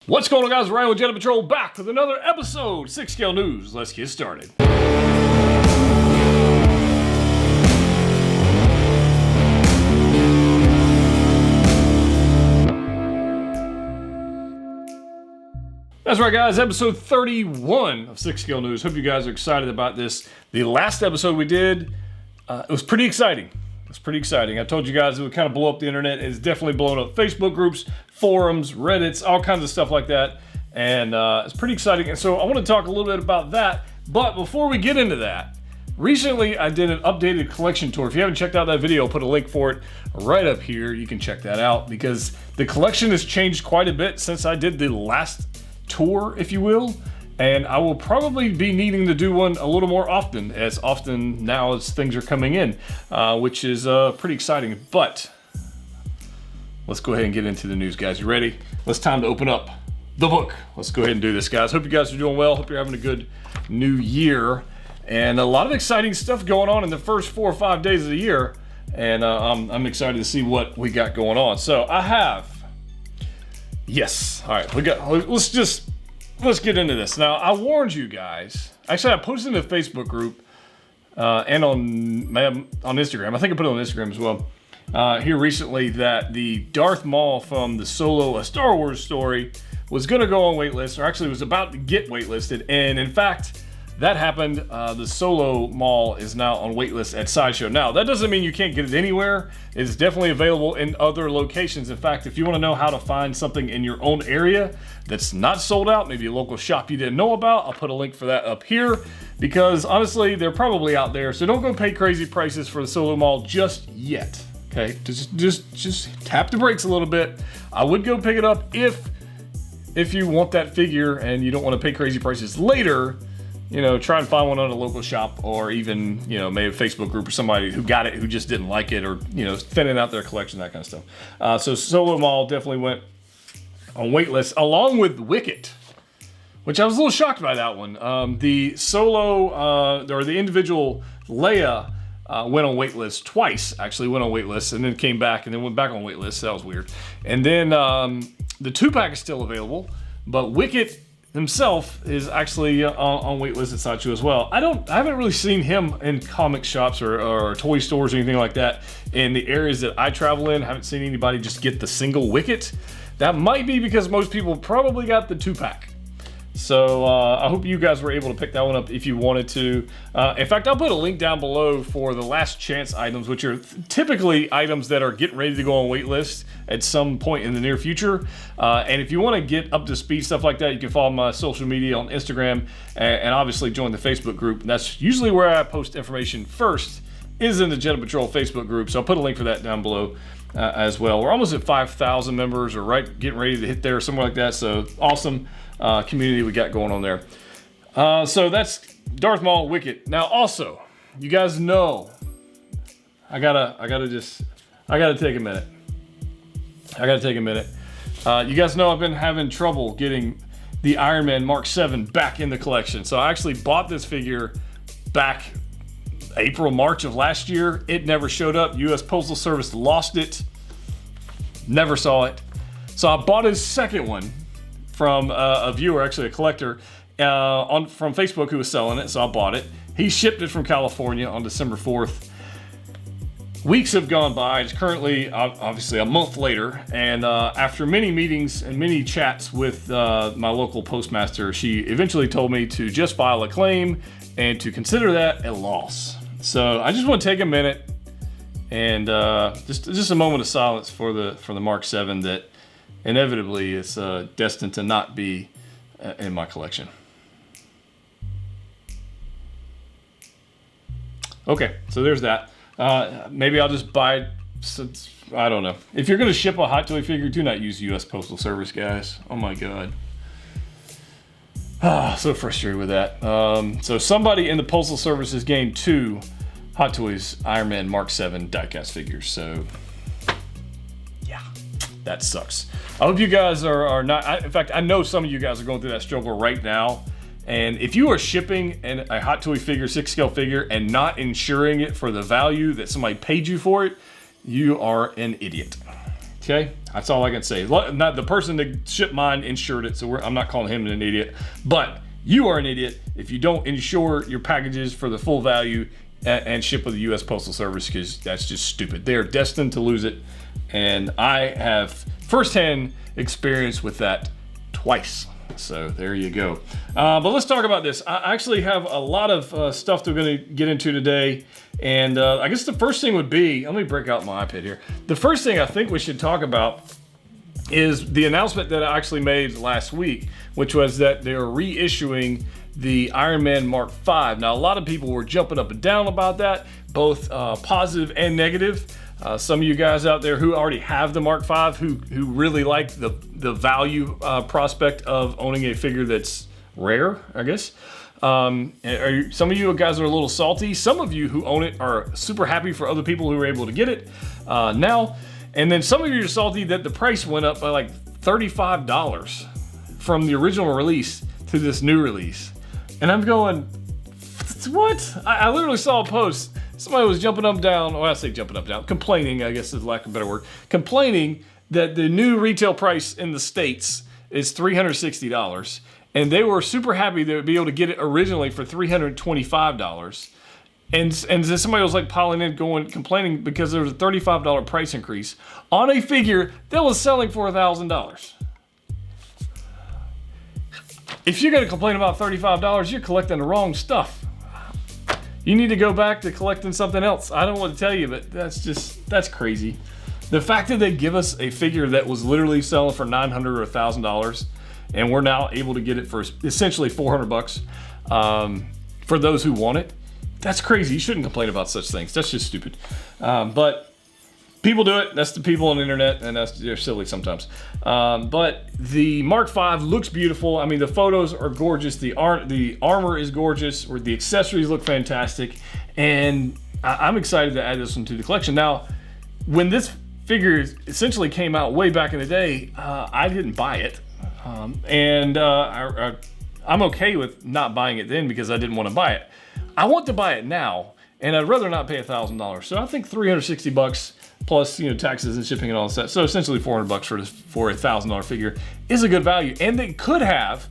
What's going on, guys? Ryan with Jedha Patrol back with another episode. 6 Scale News. Let's get started. That's right, guys. Episode 31 of 6 Scale News. Hope you guys are excited about this. The last episode we did, it was pretty exciting. I told you guys it would kind of blow up the internet. It's definitely blown up Facebook groups, forums, Reddits, all kinds of stuff like that. And it's pretty exciting. And so I want to talk a little bit about that. But before we get into that, recently I did an updated collection tour. If you haven't checked out that video, I'll put a link for it right up here. You can check that out because the collection has changed quite a bit since I did the last tour, if you will. And I will probably be needing to do one a little more often now as things are coming in, which is pretty exciting. But let's go ahead and get into the news, guys. You ready? It's time to open up the book. Let's go ahead and do this, guys. Hope you guys are doing well. Hope you're having a good new year. And a lot of exciting stuff going on in the first 4 or 5 days of the year. And I'm excited to see what we got going on. So I have, yes. All right, let's get into this. Now, I warned you guys. Actually, I posted in the Facebook group and on Instagram. I think I put it on Instagram as well. Here recently that the Darth Maul from the Solo A Star Wars story was going to go on waitlist, or actually was about to get waitlisted. And in fact, that happened. The Solo Maul is now on waitlist at Sideshow. Now, that doesn't mean you can't get it anywhere. It's definitely available in other locations. In fact, if you want to know how to find something in your own area that's not sold out, maybe a local shop you didn't know about, I'll put a link for that up here, because honestly, they're probably out there. So don't go pay crazy prices for the Solo Maul just yet. Okay, just tap the brakes a little bit. I would go pick it up if you want that figure and you don't want to pay crazy prices later. You know, try and find one on a local shop, or even, you know, maybe a Facebook group or somebody who got it who just didn't like it, or, you know, thinning out their collection, that kind of stuff. So Solo Maul definitely went on waitlist, along with Wicket, which I was a little shocked by that one. The Solo, or the individual Leia, went on waitlist twice, actually went on waitlist, and then came back, and then went back on waitlist. So that was weird. And then the 2-pack is still available, but Wicket himself is actually on waitlist at Sideshow as well. I haven't really seen him in comic shops or toy stores or anything like that in the areas that I travel in. I haven't seen anybody just get the single Wicket. That might be because most people probably got the 2-pack. So I hope you guys were able to pick that one up if you wanted to. In fact, I'll put a link down below for the last chance items, which are typically items that are getting ready to go on waitlist at some point in the near future. And if you want to get up to speed, stuff like that, you can follow my social media on Instagram and obviously join the Facebook group. And that's usually where I post information first, is in the Jedha Patrol Facebook group. So I'll put a link for that down below as well. We're almost at 5,000 members, or getting ready to hit there, somewhere like that. So awesome community we got going on there. So that's Darth Maul, Wicket. Now also, you guys know, I gotta take a minute. You guys know I've been having trouble getting the Iron Man Mark 7 back in the collection. So I actually bought this figure back April, March of last year. It never showed up. US Postal Service lost it. Never saw it. So I bought his second one from a viewer, actually a collector, from Facebook, who was selling it. So I bought it. He shipped it from California on December 4th. Weeks have gone by. It's currently, obviously, a month later. And after many meetings and many chats with my local postmaster, she eventually told me to just file a claim and to consider that a loss. So I just want to take a minute and just a moment of silence for the Mark 7 that inevitably is destined to not be in my collection. Okay, so there's that. Maybe I'll just buy it since, I don't know. If you're going to ship a Hot Toy figure, do not use US Postal Service, guys. Oh my God. So frustrated with that. So somebody in the Postal Service has gained 2 Hot Toys Iron Man Mark 7 diecast figures. So yeah, that sucks. I hope you guys are not, in fact, I know some of you guys are going through that struggle right now. And if you are shipping a Hot Toy figure, 6-scale figure, and not insuring it for the value that somebody paid you for it, you are an idiot. Okay, that's all I can say. Not the person that shipped mine insured it, so I'm not calling him an idiot. But you are an idiot if you don't insure your packages for the full value and ship with the U.S. Postal Service, because that's just stupid. They are destined to lose it, and I have firsthand experience with that twice. So there you go. But let's talk about this. I actually have a lot of stuff that we're going to get into today. And I guess the first thing would be, let me break out my iPad here. The first thing I think we should talk about is the announcement that I actually made last week, which was that they're reissuing the Iron Man Mark V. Now, a lot of people were jumping up and down about that, both positive and negative. Some of you guys out there who already have the Mark V, who really like the value prospect of owning a figure that's rare, I guess. Some of you guys are a little salty. Some of you who own it are super happy for other people who were able to get it now. And then some of you are salty that the price went up by like $35 from the original release to this new release. And I'm going, what? I literally saw a post. Somebody was jumping up and down, well, I say jumping up and down, complaining, I guess is lack of a better word, complaining that the new retail price in the States is $360. And they were super happy they would be able to get it originally for $325. And then somebody was like piling in, complaining because there was a $35 price increase on a figure that was selling for $1,000. If you're going to complain about $35, you're collecting the wrong stuff. You need to go back to collecting something else. I don't know what to tell you, but that's crazy. The fact that they give us a figure that was literally selling for $900 or $1,000, and we're now able to get it for essentially $400 for those who want it, that's crazy. You shouldn't complain about such things. That's just stupid. But people do it. That's the people on the internet, and they're silly sometimes. But the Mark V looks beautiful. I mean, the photos are gorgeous. The armor is gorgeous. Or the accessories look fantastic, and I'm excited to add this one to the collection. Now, when this figure essentially came out way back in the day, I didn't buy it, and I'm okay with not buying it then because I didn't want to buy it. I want to buy it now, and I'd rather not pay $1,000. So I think $360 plus, taxes and shipping and all that. So essentially $400 for a $1,000 figure is a good value. And they could have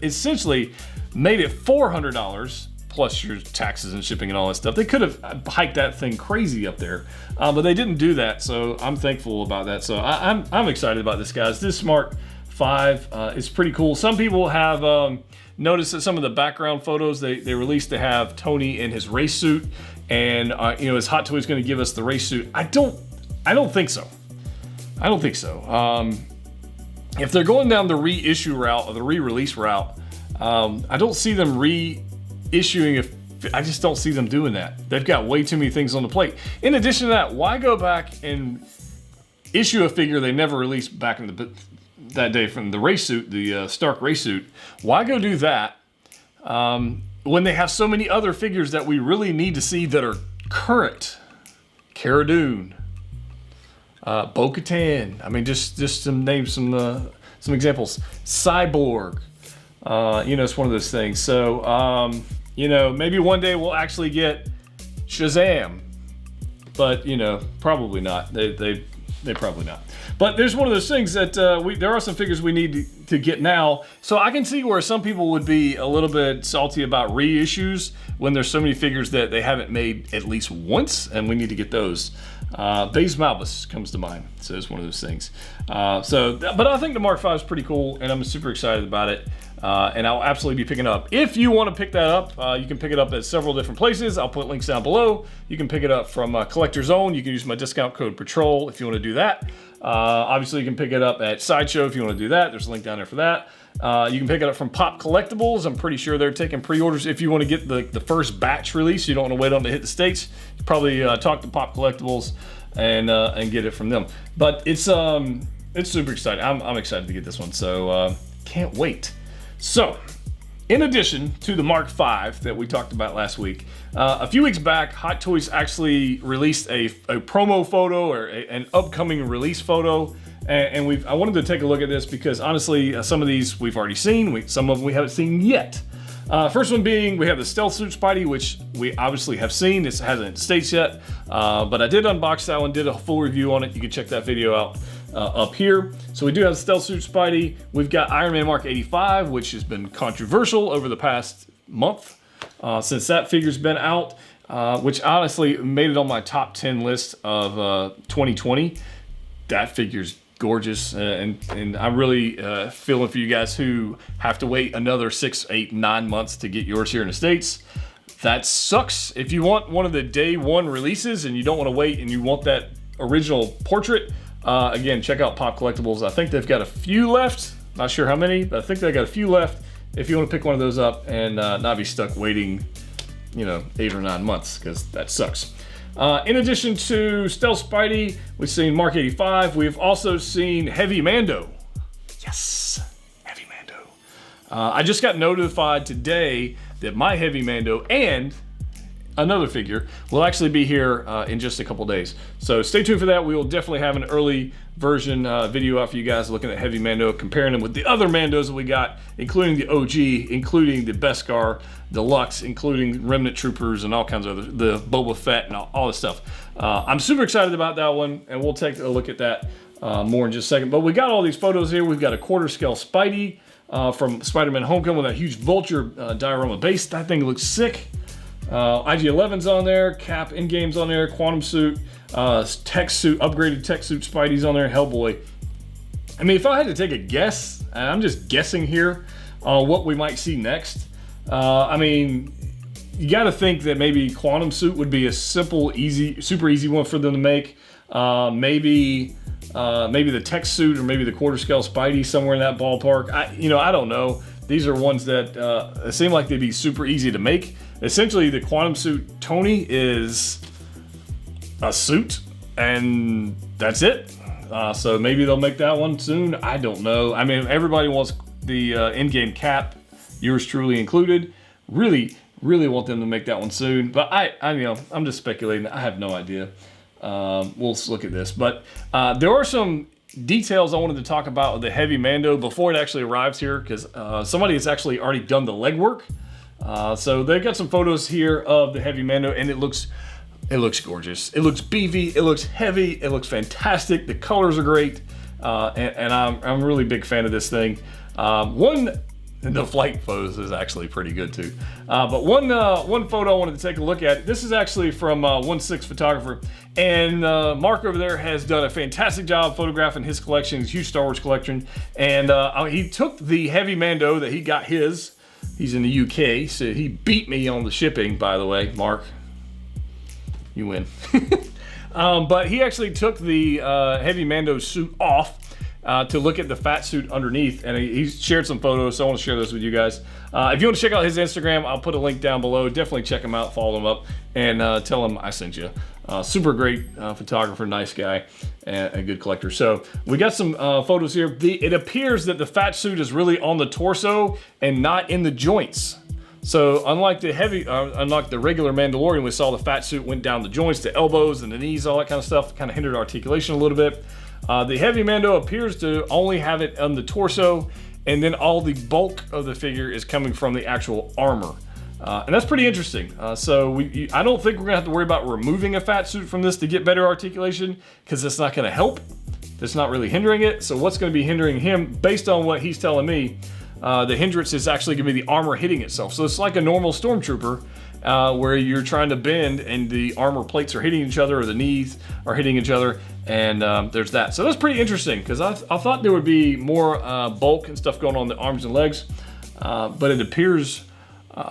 essentially made it $400 plus your taxes and shipping and all that stuff. They could have hiked that thing crazy up there, but they didn't do that. So I'm thankful about that. So I'm excited about this, guys. This Mark V is pretty cool. Some people have noticed that some of the background photos they released to have Tony in his race suit, and is Hot Toys going to give us the race suit? I don't think so. I don't think so. If they're going down the reissue route or the re-release route, I don't see them reissuing. I just don't see them doing that. They've got way too many things on the plate. In addition to that, why go back and issue a figure they never released back in that day from the race suit, the Stark race suit? Why go do that when they have so many other figures that we really need to see that are current? Cara Dune, Bo-Katan. I mean, just some names, some examples. Cyborg. It's one of those things. So, maybe one day we'll actually get Shazam, but probably not. They probably not. But there's one of those things that there are some figures we need to get now. So I can see where some people would be a little bit salty about reissues when there's so many figures that they haven't made at least once, and we need to get those. Baze Malbus comes to mind. So it's one of those things. But I think the Mark V is pretty cool, and I'm super excited about it. And I'll absolutely be picking it up. If you want to pick that up, you can pick it up at several different places. I'll put links down below. You can pick it up from Collector's Zone. You can use my discount code PATROL if you want to do that. Obviously, you can pick it up at Sideshow if you want to do that. There's a link down there for that. You can pick it up from Pop Collectibles. I'm pretty sure they're taking pre-orders. If you want to get the first batch release, you don't want to wait on it to hit the States, you probably talk to Pop Collectibles and get it from them. But it's super exciting. I'm excited to get this one, so can't wait. So, in addition to the Mark V that we talked about last week, a few weeks back, Hot Toys actually released a promo photo or an upcoming release photo, and I wanted to take a look at this because honestly, some of these we've already seen, some of them we haven't seen yet. First one being, we have the Stealth Suit Spidey, which we obviously have seen. This hasn't hit States yet, but I did unbox that one, did a full review on it. You can check that video out up here. So we do have the Stealth Suit Spidey. We've got Iron Man Mark 85, which has been controversial over the past month since that figure's been out, which honestly made it on my top 10 list of 2020. That figure's gorgeous, and I'm really feeling for you guys who have to wait another 6, 8, 9 months to get yours here in the States. That sucks. If you want one of the day one releases and you don't want to wait and you want that original portrait, again, check out Pop Collectibles. I think they've got a few left. Not sure how many, but I think they got a few left if you want to pick one of those up and not be stuck waiting, 8 or 9 months, because that sucks. In addition to Stealth Spidey, we've seen Mark 85. We've also seen Heavy Mando. Yes, Heavy Mando. I just got notified today that my Heavy Mando and another figure will actually be here in just a couple days. So stay tuned for that. We will definitely have an early version video out for you guys looking at Heavy Mando, comparing them with the other Mandos that we got, including the OG, including the Beskar Deluxe, including Remnant Troopers and all kinds of other, the Boba Fett and all this stuff. I'm super excited about that one, and we'll take a look at that more in just a second. But we got all these photos here. We've got a quarter scale Spidey from Spider-Man Homecoming with that huge Vulture diorama base. That thing looks sick. IG-11's on there, Cap in-game's on there, Quantum Suit, tech suit, upgraded tech suit Spidey's on there, Hellboy. I mean, if I had to take a guess, and I'm just guessing here on what we might see next, I mean, you got to think that maybe Quantum Suit would be a simple, easy, super easy one for them to make. Maybe the tech suit or maybe the quarter scale Spidey, somewhere in that ballpark. I don't know. These are ones that seem like they'd be super easy to make. Essentially, the Quantum Suit Tony is a suit, and that's it. So maybe they'll make that one soon. I don't know. I mean, everybody wants the in-game Cap, yours truly included. Really, really want them to make that one soon. But I'm just speculating. I have no idea. We'll look at this. But there are some details I wanted to talk about with the Heavy Mando before it actually arrives here, because somebody has actually already done the legwork. So they've got some photos here of the Heavy Mando, and it looks gorgeous. It looks beefy. It looks heavy. It looks fantastic. The colors are great, and I'm a really big fan of this thing. The flight photos is actually pretty good too. But one photo I wanted to take a look at. This is actually from 1/6 Photographer, and Mark over there has done a fantastic job photographing his collection, his huge Star Wars collection. And he took the Heavy Mando that he got his. He's in the UK, so he beat me on the shipping, by the way, Mark. You win. But he actually took the Heavy Mando suit off to look at the fat suit underneath, and he shared some photos, so I want to share those with you guys. If you want to check out his Instagram, I'll put a link down below. Definitely check him out, follow him up, and tell him I sent you. Super great photographer, nice guy, and a good collector. So we got some photos here. It appears that the fat suit is really on the torso and not in the joints. So unlike the regular Mandalorian, we saw the fat suit went down the joints, the elbows and the knees, all that kind of stuff, kind of hindered articulation a little bit. The Heavy Mando appears to only have it on the torso, and then all the bulk of the figure is coming from the actual armor. And that's pretty interesting. So I don't think we're gonna have to worry about removing a fat suit from this to get better articulation, because it's not gonna help. That's not really hindering it. So what's gonna be hindering him, based on what he's telling me, the hindrance is actually gonna be the armor hitting itself. So it's like a normal stormtrooper, where you're trying to bend and the armor plates are hitting each other, or the knees are hitting each other, and there's that. So that's pretty interesting, because I thought there would be more bulk and stuff going on in the arms and legs, but it appears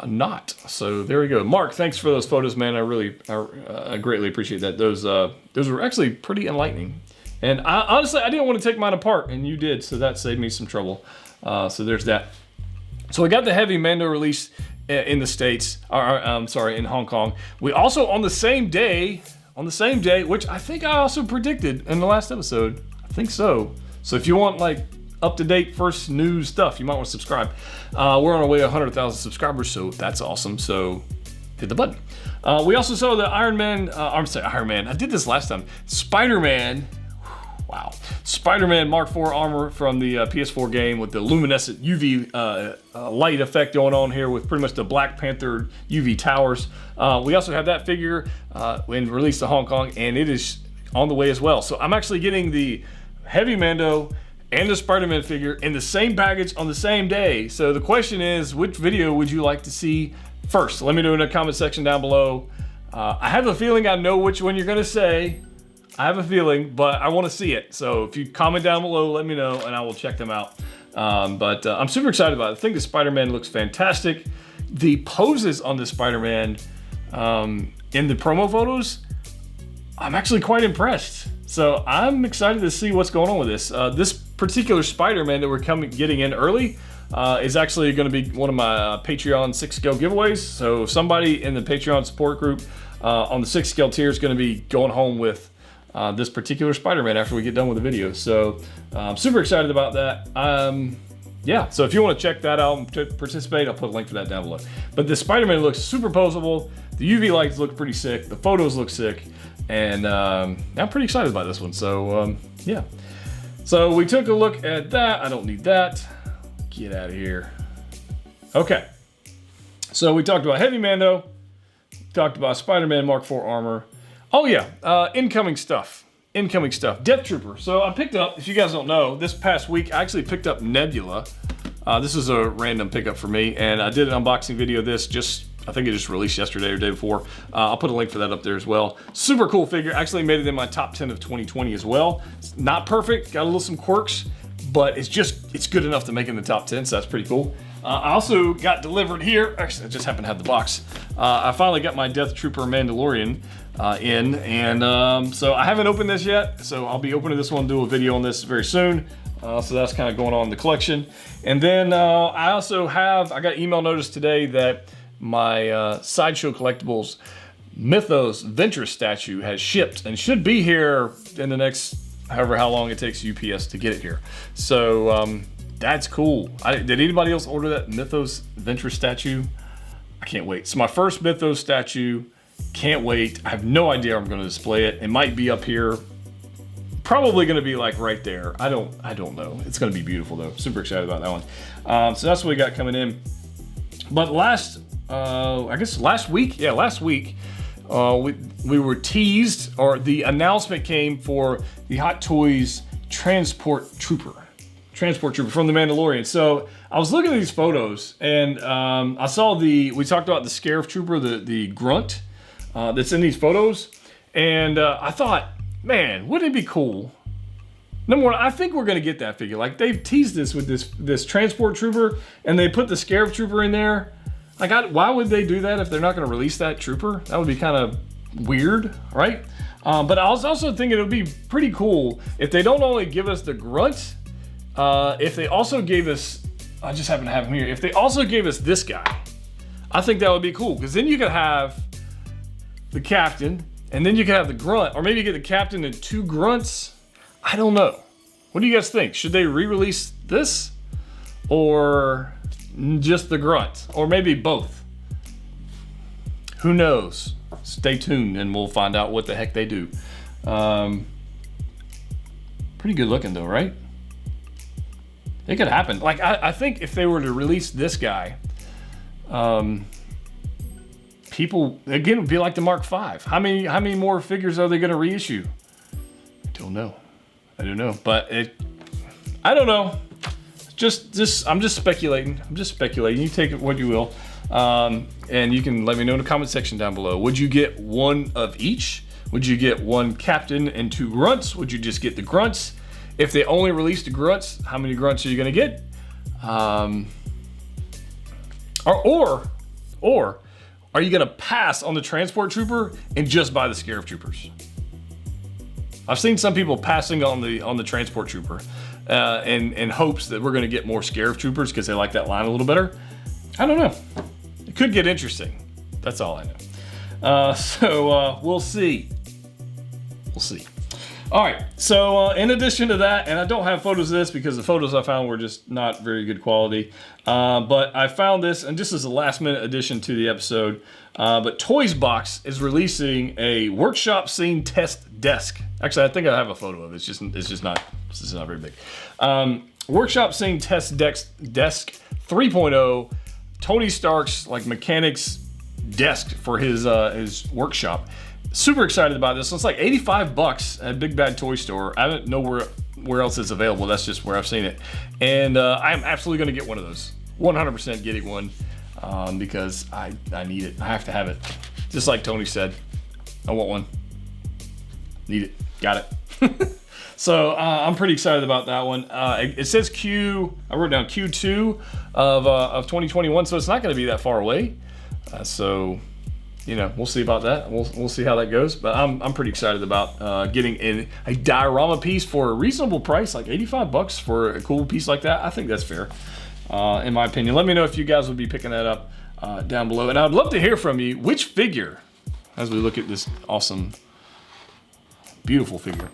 not. So there we go. Mark, thanks for those photos, man. I greatly appreciate that. Those were actually pretty enlightening. And honestly, I didn't want to take mine apart, and you did, so that saved me some trouble. So there's that. So we got the Heavy Mando release in the States, in Hong Kong. We also, on the same day, which I think I also predicted in the last episode. I think so. So if you want like up-to-date first news stuff, you might want to subscribe. We're on our way to 100,000 subscribers, so that's awesome. So hit the button. We also saw the Iron Man. I did this last time. Spider-Man. Wow. Spider-Man Mark IV armor from the PS4 game with the luminescent UV light effect going on here with pretty much the Black Panther UV towers. We also have that figure when released to Hong Kong, and it is on the way as well. So I'm actually getting the Heavy Mando and the Spider-Man figure in the same package on the same day. So the question is, which video would you like to see first? Let me know in the comment section down below. I have a feeling I know which one you're gonna say. I have a feeling, but I want to see it. So if you comment down below, let me know, and I will check them out. I'm super excited about it. I think the Spider-Man looks fantastic. The poses on the Spider-Man in the promo photos, I'm actually quite impressed. So I'm excited to see what's going on with this. This particular Spider-Man that we're getting in early is actually going to be one of my Patreon 6 scale giveaways. So somebody in the Patreon support group on the 6 scale tier is going to be going home with this particular Spider-Man after we get done with the video. So I'm super excited about that. Yeah, so if you want to check that out and participate, I'll put a link for that down below. But the Spider-Man looks super posable. The UV lights look pretty sick. The photos look sick. And I'm pretty excited about this one. So yeah. So we took a look at that. I don't need that. Get out of here. Okay. So we talked about Heavy Mando. Talked about Spider-Man Mark IV armor. Oh yeah, incoming stuff. Incoming stuff. Death Trooper. So I picked up, if you guys don't know, this past week I actually picked up Nebula. This is a random pickup for me, and I did an unboxing video of this I think it just released yesterday or day before. I'll put a link for that up there as well. Super cool figure. Actually made it in my top 10 of 2020 as well. It's not perfect, got a little some quirks, but it's good enough to make it in the top 10, so that's pretty cool. I also got delivered here, actually I just happened to have the box. I finally got my Death Trooper Mandalorian in, and so I haven't opened this yet, so I'll be opening this one, do a video on this very soon. So that's kind of going on in the collection. And then I got email notice today that my Sideshow Collectibles Mythos Ventress statue has shipped and should be here in the next however how long it takes UPS to get it here. So that's cool. Did anybody else order that Mythos Ventress statue? I can't wait. It's my first Mythos statue. Can't wait. I have no idea where I'm going to display it. It might be up here. Probably going to be like right there. I don't know. It's going to be beautiful though. Super excited about that one. So that's what we got coming in. But I guess last week, we were teased, or the announcement came for the Hot Toys Transport Trooper from the Mandalorian. So I was looking at these photos, and I saw we talked about the Scarif Trooper, the grunt that's in these photos, and I thought, man, wouldn't it be cool? Number one, I think we're gonna get that figure. Like, they've teased this with this Transport Trooper, and they put the Scarif Trooper in there. Like, why would they do that if they're not gonna release that Trooper? That would be kind of weird, right? But I was also thinking it would be pretty cool if they don't only give us the grunt, if they also gave us, I just happen to have him here, if they also gave us this guy, I think that would be cool, because then you could have the captain, and then you could have the grunt, or maybe you get the captain and 2 grunts. I don't know. What do you guys think? Should they re-release this, or just the grunt, or maybe both? Who knows? Stay tuned and we'll find out what the heck they do. Pretty good looking though, right? It could happen. Like, I think if they were to release this guy, people, again, it would be like the Mark V. How many more figures are they going to reissue? I don't know. But I don't know. I'm just speculating. You take it what you will. And you can let me know in the comment section down below. Would you get one of each? Would you get 1 captain and 2 grunts? Would you just get the grunts? If they only release the grunts, how many grunts are you gonna get? Or are you gonna pass on the Transport Trooper and just buy the Scarif Troopers? I've seen some people passing on the Transport Trooper in hopes that we're gonna get more Scarif Troopers because they like that line a little better. I don't know. It could get interesting. That's all I know. So we'll see. All right, so in addition to that, and I don't have photos of this because the photos I found were just not very good quality, but I found this, and this is a last minute addition to the episode, but Toys Box is releasing a workshop scene test desk. Actually, I think I have a photo of it. It's just not very big. Workshop scene test desk 3.0, Tony Stark's like mechanics desk for his workshop. Super excited about this. So it's like $85 at Big Bad Toy Store. I don't know where else it's available. That's just where I've seen it. And I'm absolutely going to get one of those. 100% getting one because I need it. I have to have it. Just like Tony said, I want one. Need it. Got it. So I'm pretty excited about that one. It says I wrote down Q2 of 2021, so it's not going to be that far away. So, you know, we'll see about that. We'll see how that goes. But I'm pretty excited about getting a diorama piece for a reasonable price, like $85 for a cool piece like that. I think that's fair, in my opinion. Let me know if you guys would be picking that up down below. And I'd love to hear from you. Which figure, as we look at this awesome, beautiful figure,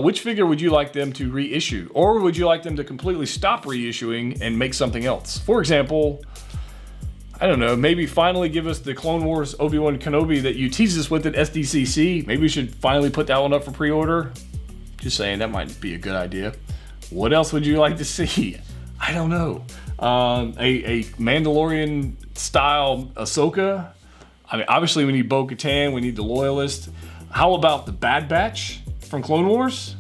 which figure would you like them to reissue? Or would you like them to completely stop reissuing and make something else? For example, I don't know, maybe finally give us the Clone Wars Obi-Wan Kenobi that you teased us with at SDCC. Maybe we should finally put that one up for pre-order. Just saying, that might be a good idea. What else would you like to see? I don't know. A Mandalorian style Ahsoka. I mean, obviously we need Bo-Katan, we need the Loyalist. How about the Bad Batch from Clone Wars?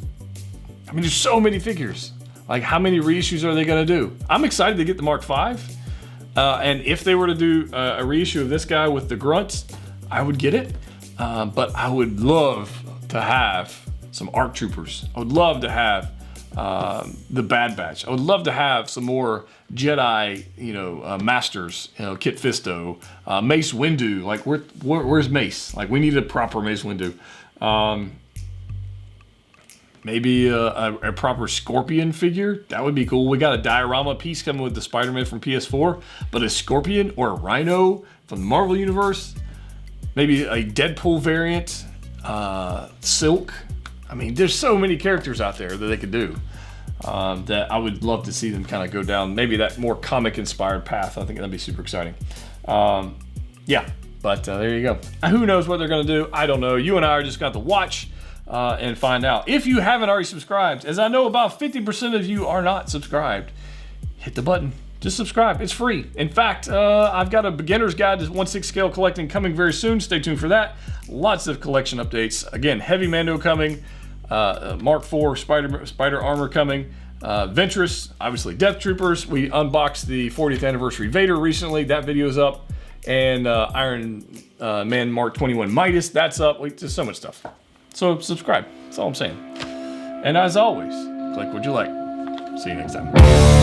I mean, there's so many figures. Like, how many reissues are they gonna do? I'm excited to get the Mark V. And if they were to do a reissue of this guy with the grunts, I would get it. But I would love to have some ARC Troopers. I would love to have the Bad Batch. I would love to have some more Jedi, masters. Kit Fisto, Mace Windu. Like, where's Mace? Like, we need a proper Mace Windu. Maybe a proper Scorpion figure. That would be cool. We got a diorama piece coming with the Spider-Man from PS4, but a Scorpion or a Rhino from the Marvel Universe. Maybe a Deadpool variant. Silk. I mean, there's so many characters out there that they could do that I would love to see them kind of go down maybe that more comic-inspired path. I think that'd be super exciting. Yeah, but there you go. Who knows what they're going to do? I don't know. You and I are just got to watch and find out. If you haven't already subscribed, as I know about 50% of you are not subscribed, hit the button. Just subscribe. It's free. In fact, I've got a beginner's guide to 1/6 scale collecting coming very soon. Stay tuned for that. Lots of collection updates. Again, Heavy Mando coming, Mark IV Spider Armor coming, Ventress, obviously Death Troopers. We unboxed the 40th anniversary Vader recently. That video is up. And Iron Man Mark 21 Midas, that's up. Just so much stuff. So subscribe. That's all I'm saying. And as always, click what you like. See you next time.